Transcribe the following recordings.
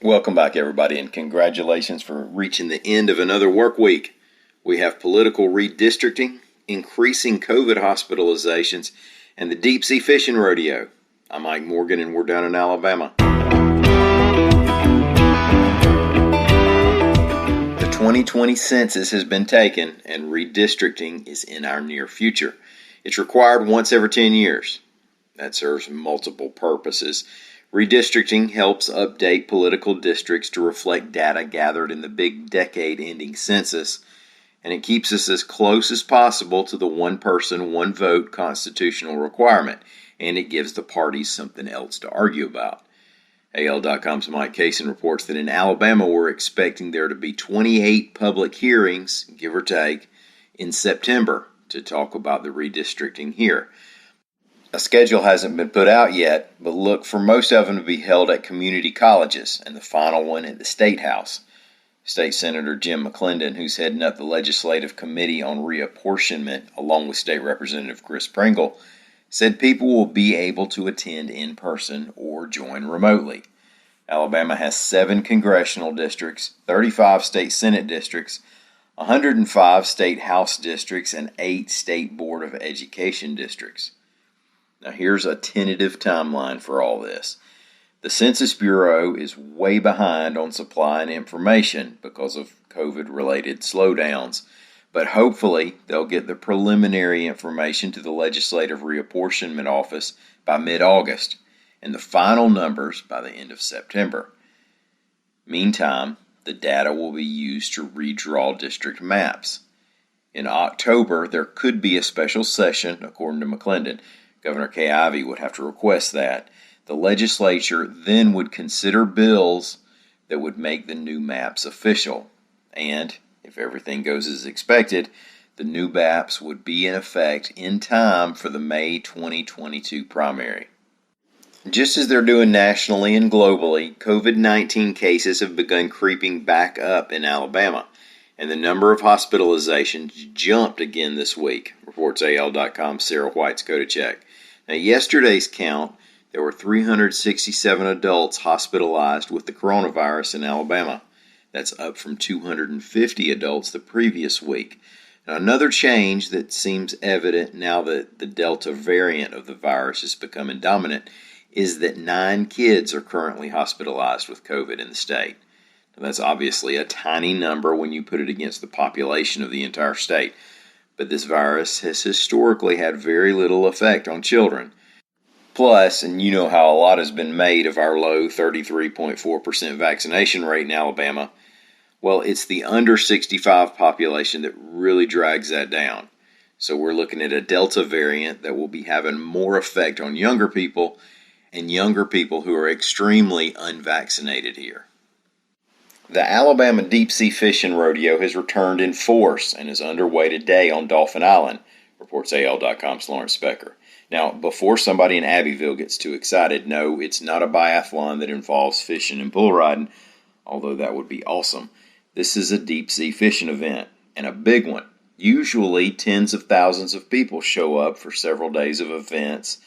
Welcome back, everybody, and congratulations for reaching the end of another work week. We have political redistricting, increasing COVID hospitalizations, and the Deep Sea Fishing Rodeo. I'm Mike Morgan, and we're down in Alabama. The 2020 census has been taken, and redistricting is in our near future. It's required once every 10 years. That serves multiple purposes. Redistricting helps update political districts to reflect data gathered in the big decade-ending census, and it keeps us as close as possible to the one person, one vote constitutional requirement, and it gives the parties something else to argue about. AL.com's Mike Kaysen reports that in Alabama we're expecting there to be 28 public hearings, give or take, in September to talk about the redistricting here. A schedule hasn't been put out yet, but look for most of them to be held at community colleges and the final one at the State House. State Senator Jim McClendon, who's heading up the Legislative Committee on Reapportionment, along with State Representative Chris Pringle, said people will be able to attend in person or join remotely. Alabama has 7 congressional districts, 35 state Senate districts, 105 state House districts, and 8 state Board of Education districts. Now here's a tentative timeline for all this. The Census Bureau is way behind on supplying information because of COVID-related slowdowns, but hopefully they'll get the preliminary information to the Legislative Reapportionment Office by mid-August, and the final numbers by the end of September. Meantime, the data will be used to redraw district maps. In October, there could be a special session, according to McClendon. Governor Kay Ivey would have to request that. The legislature then would consider bills that would make the new maps official. And, if everything goes as expected, the new maps would be in effect in time for the May 2022 primary. Just as they're doing nationally and globally, COVID-19 cases have begun creeping back up in Alabama, and the number of hospitalizations jumped again this week, reports AL.com's Sarah White's Go-To-Check. Now, yesterday's count, there were 367 adults hospitalized with the coronavirus in Alabama. That's up from 250 adults the previous week. Now, another change that seems evident now that the Delta variant of the virus is becoming dominant is that 9 kids are currently hospitalized with COVID in the state. Now, that's obviously a tiny number when you put it against the population of the entire state. But this virus has historically had very little effect on children. Plus, and you know how a lot has been made of our low 33.4% vaccination rate in Alabama, well, it's the under 65 population that really drags that down. So we're looking at a Delta variant that will be having more effect on younger people and younger people who are extremely unvaccinated here. The Alabama Deep Sea Fishing Rodeo has returned in force and is underway today on Dolphin Island, reports AL.com's Lawrence Specker. Now, before somebody in Abbeville gets too excited, no, it's not a biathlon that involves fishing and bull riding, although that would be awesome. This is a deep sea fishing event, and a big one. Usually, tens of thousands of people show up for several days of events,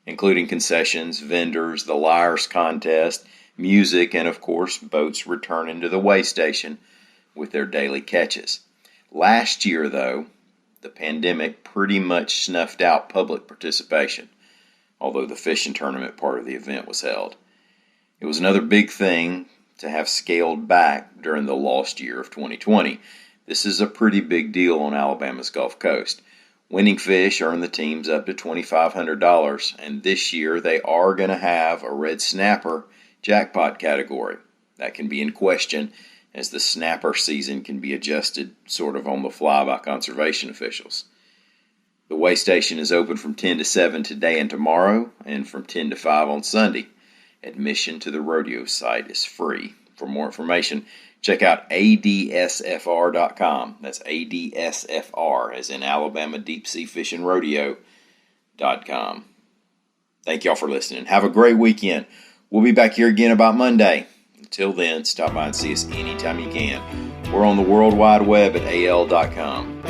including concessions, vendors, the Liars Contest, music, and of course, boats returning to the way station with their daily catches. Last year, though, the pandemic pretty much snuffed out public participation, although the fishing tournament part of the event was held. It was another big thing to have scaled back during the lost year of 2020. This is a pretty big deal on Alabama's Gulf Coast. Winning fish earn the teams up to $2,500, and this year they are going to have a red snapper jackpot category. That can be in question as the snapper season can be adjusted sort of on the fly by conservation officials. The weigh station is open from 10 to 7 today and tomorrow, and from 10 to 5 on Sunday. Admission to the rodeo site is free. For more information, check out adsfr.com. That's ADSFR, as in Alabama Deep Sea Fishing Rodeo.com. Thank y'all for listening. Have a great weekend. We'll be back here again about Monday. Until then, stop by and see us anytime you can. We're on the World Wide Web at al.com.